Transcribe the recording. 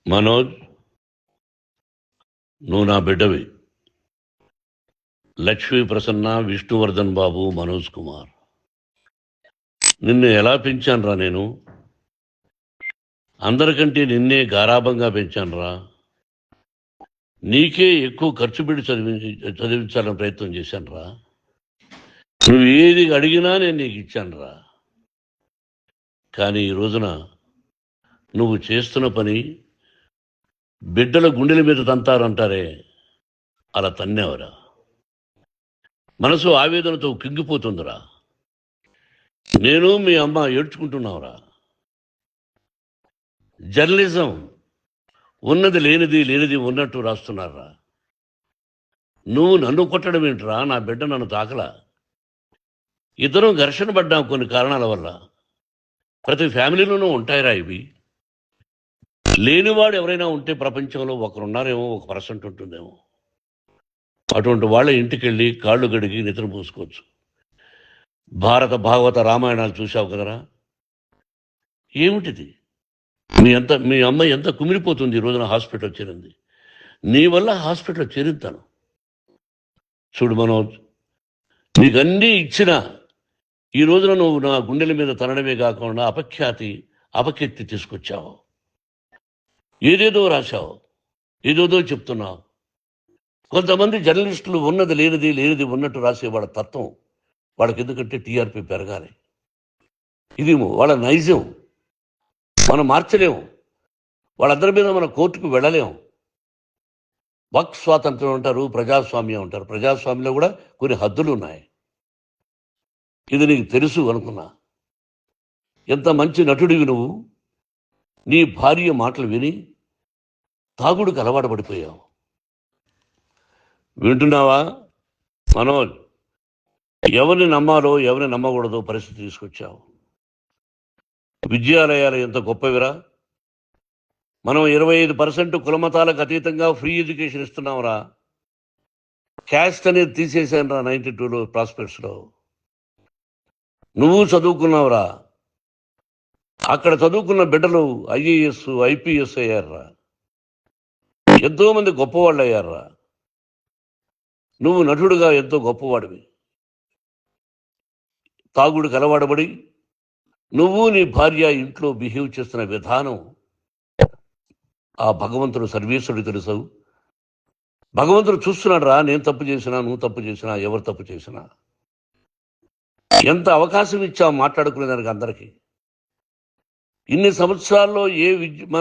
మనోజ్, నువ్వు నా బిడ్డవి. లక్ష్మీ ప్రసన్న, విష్ణువర్ధన్ బాబు, మనోజ్ కుమార్. నిన్ను ఎలా పెంచానురా నేను? అందరికంటే నిన్నే గారాభంగా పెంచానురా. నీకే ఎక్కువ ఖర్చు పెట్టి చదివించాలని ప్రయత్నం చేశానురా. నువ్వు ఏది అడిగినా నేను నీకు ఇచ్చానురా. కానీ ఈ రోజున నువ్వు చేస్తున్న పని బిడ్డల గుండెల మీద తంతారంటారే, అలా తన్నేవరా. మనసు ఆవేదనతో కింగిపోతుందిరా. నేను మీ అమ్మ ఏడ్చుకుంటున్నావురా. జర్నలిజం ఉన్నది లేనిది, లేనిది ఉన్నట్టు రాస్తున్నారా. నువ్వు నన్ను కొట్టడం ఏంట్రా? నా బిడ్డ నన్ను తాకలా. ఇద్దరం ఘర్షణ పడ్డాం కొన్ని కారణాల వల్ల. ప్రతి ఫ్యామిలీలోనూ ఉంటాయిరా ఇవి. లేనివాడు ఎవరైనా ఉంటే ప్రపంచంలో ఒకరున్నారేమో, 1% ఉంటుందేమో. అటువంటి వాళ్ళ ఇంటికి వెళ్ళి కాళ్ళు గడిగి నిద్ర పూసుకోవచ్చు. భారత భాగవత రామాయణాలు చూశావు కదరా. ఏమిటిది? మీ అమ్మ ఎంత కుమిలిపోతుంది ఈ రోజున హాస్పిటల్ చేరింది. నీ వల్ల హాస్పిటల్ చేరుతాను. చూడు మనోజ్, నీకు అన్నీ ఇచ్చిన ఈ రోజున నువ్వు నా గుండెల మీద తనడమే కాకుండా అపకీర్తి తీసుకొచ్చావు. ఏదేదో రాశావు, ఏదేదో చెప్తున్నావు. కొంతమంది జర్నలిస్టులు ఉన్నది లేనిది, లేనిది ఉన్నట్టు రాసే వాళ్ళ తత్వం వాళ్ళకి. ఎందుకంటే టీఆర్పీ పెరగాలి. ఇది వాళ్ళ నైజం. మనం మార్చలేము. వాళ్ళందరి మీద మన కోర్టుకు వెళ్ళలేము. వక్ స్వాతంత్రం అంటారు, ప్రజాస్వామ్యం అంటారు. ప్రజాస్వామ్యంలో కూడా కొన్ని హద్దులు ఉన్నాయి. ఇది నీకు తెలుసు అనుకున్నా. ఎంత మంచి నటుడివి నువ్వు. నీ భార్య మాటలు విని తాగుడికి అలవాటు పడిపోయావు. వింటున్నావా మనోజ్? ఎవరిని నమ్మాలో ఎవరిని నమ్మకూడదో పరిస్థితి తీసుకొచ్చావు. విద్యాలయాలు ఎంత గొప్పవిరా. మనం 25% కులమతాలకు అతీతంగా ఫ్రీ ఎడ్యుకేషన్ ఇస్తున్నాంరా. క్యాస్ట్ అనేది తీసేసానురా 92లో ప్రాస్పెక్ట్స్లో. నువ్వు చదువుకున్నావురా. అక్కడ చదువుకున్న బిడ్డలు IAS, IPS అయ్యారా. ఎంతోమంది గొప్పవాళ్ళు అయ్యారా. నువ్వు నటుడుగా ఎంతో గొప్పవాడివి. తాగుడికి అలవాడబడి నువ్వు నీ భార్య ఇంట్లో బిహేవ్ చేస్తున్న విధానం ఆ భగవంతుడు సర్వేశ్వరుడు తెలుసు. భగవంతుడు చూస్తున్నాడు రా. నేను తప్పు చేసినా, నువ్వు తప్పు చేసినా, ఎవరు తప్పు చేసినా. ఎంత అవకాశం ఇచ్చావు మాట్లాడుకునే దానికి అందరికీ. ఇన్ని సంవత్సరాల్లో మన